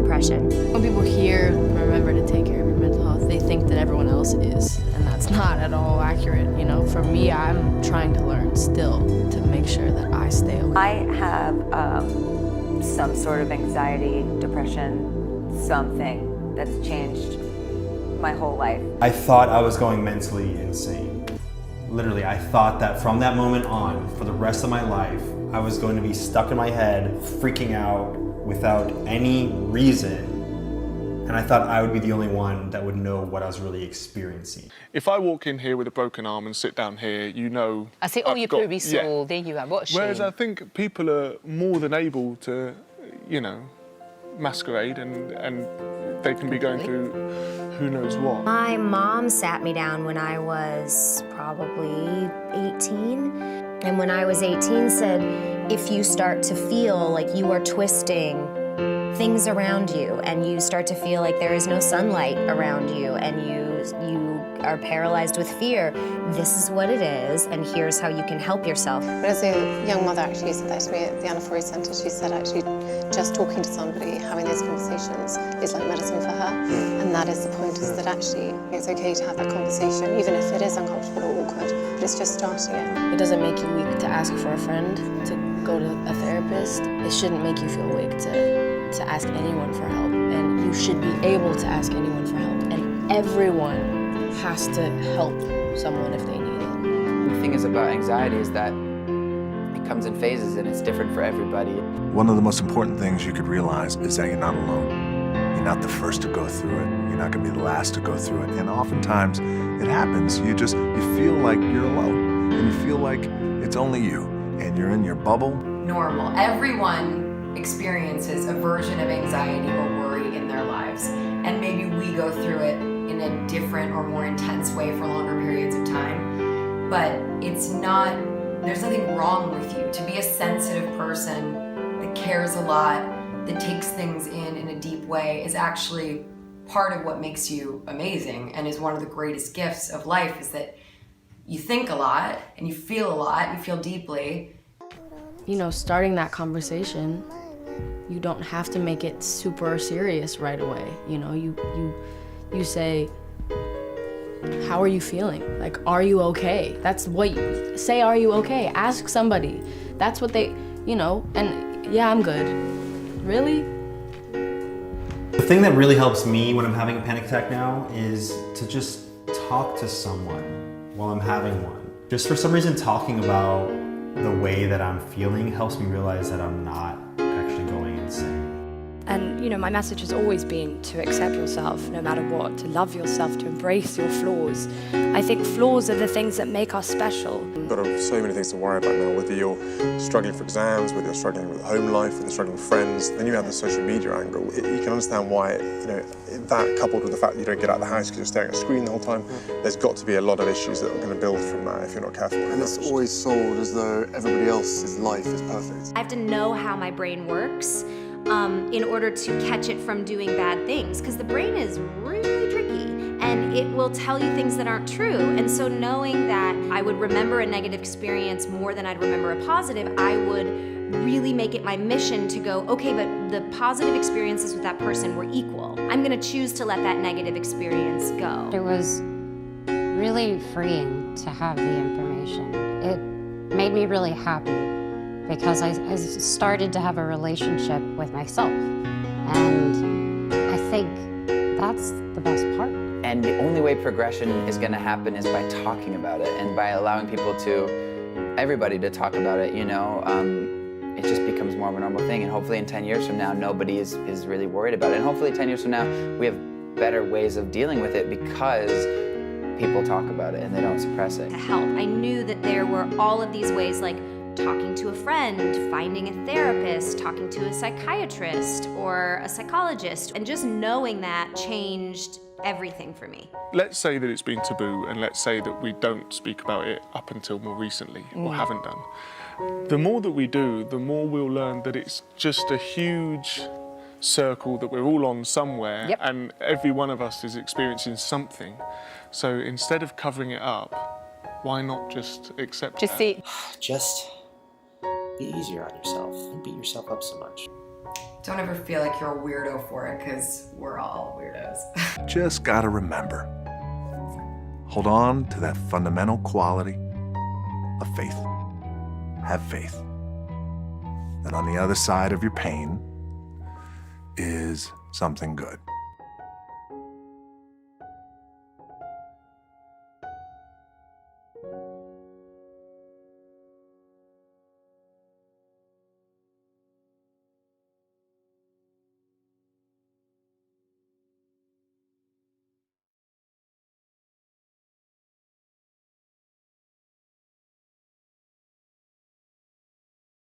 depression. When people hear, remember to take care of your mental health, they think that everyone else is, and that's not at all accurate. You know, for me, I'm trying to learn still to make sure that I stay okay. I have some sort of anxiety, depression, something that's changed my whole life. I thought I was going mentally insane. Literally, I thought that from that moment on, for the rest of my life, I was going to be stuck in my head, freaking out without any reason. And I thought I would be the only one that would know what I was really experiencing. If I walk in here with a broken arm and sit down here, you know... I say, oh, you're probably sore, there you are, what a shame. Whereas I think people are more than able to, you know, masquerade and they can be going through who knows what. My mom sat me down when I was probably 18. And when I was 18 said, if you start to feel like you are twisting things around you and you start to feel like there is no sunlight around you and you are paralyzed with fear, this is what it is and here's how you can help yourself. But as a young mother actually said that to me at the Anna Forey Centre, she said actually just talking to somebody, having those conversations is like medicine for her. And that is the point, is that actually it's okay to have that conversation, even if it is uncomfortable or awkward, but it's just starting it. It doesn't make you weak to ask for a friend, to go to a therapist. It shouldn't make you feel weak to ask anyone for help. And you should be able to ask anyone for help. And everyone has to help someone if they need it. The thing is about anxiety is that it comes in phases and it's different for everybody. One of the most important things you could realize is that you're not alone. You're not the first to go through it. You're not going to be the last to go through it. And oftentimes it happens. You feel like you're alone and you feel like it's only you and you're in your bubble. Normal. Everyone experiences a version of anxiety or worry in their lives. And maybe we go through it in a different or more intense way for longer periods of time. But it's not, there's nothing wrong with you. To be a sensitive person that cares a lot, that takes things in a deep way is actually part of what makes you amazing and is one of the greatest gifts of life, is that you think a lot and you feel a lot, you feel deeply. You know, starting that conversation, you don't have to make it super serious right away. You know, you say, how are you feeling? Like, are you okay? That's what you say, are you okay? Ask somebody. That's what they, you know, and yeah, I'm good. Really? The thing that really helps me when I'm having a panic attack now is to just talk to someone while I'm having one. Just for some reason, talking about the way that I'm feeling helps me realize that I'm not actually going insane. And, you know, my message has always been to accept yourself no matter what, to love yourself, to embrace your flaws. I think flaws are the things that make us special. You've got so many things to worry about now, whether you're struggling for exams, whether you're struggling with home life, whether you're struggling with friends, then you have the social media angle. You can understand why, you know, that coupled with the fact that you don't get out of the house because you're staring at a screen the whole time, there's got to be a lot of issues that are going to build from that if you're not careful. And it's always sold as though everybody else's life is perfect. I have to know how my brain works in order to catch it from doing bad things, because the brain is really tricky and it will tell you things that aren't true. And so knowing that I would remember a negative experience more than I'd remember a positive, I would really make it my mission to go, okay, but the positive experiences with that person were equal. I'm gonna choose to let that negative experience go. It was really freeing to have the information. It made me really happy because I started to have a relationship with myself. And I think that's the best part. And the only way progression is going to happen is by talking about it and by allowing everybody to talk about it, you know. It just becomes more of a normal thing, and hopefully in 10 years from now, nobody is really worried about it. And hopefully 10 years from now, we have better ways of dealing with it because people talk about it and they don't suppress it. To help, I knew that there were all of these ways, like talking to a friend, finding a therapist, talking to a psychiatrist or a psychologist, and just knowing that changed everything for me. Let's say that it's been taboo, and let's say that we don't speak about it up until more recently, or haven't done. The more that we do, the more we'll learn that it's just a huge circle that we're all on somewhere, and every one of us is experiencing something. So instead of covering it up, why not just accept Just see. Just be easier on yourself. Don't beat yourself up so much. Don't ever feel like you're a weirdo for it, because we're all weirdos. Just gotta remember, hold on to that fundamental quality of faith. Have faith that on the other side of your pain is something good.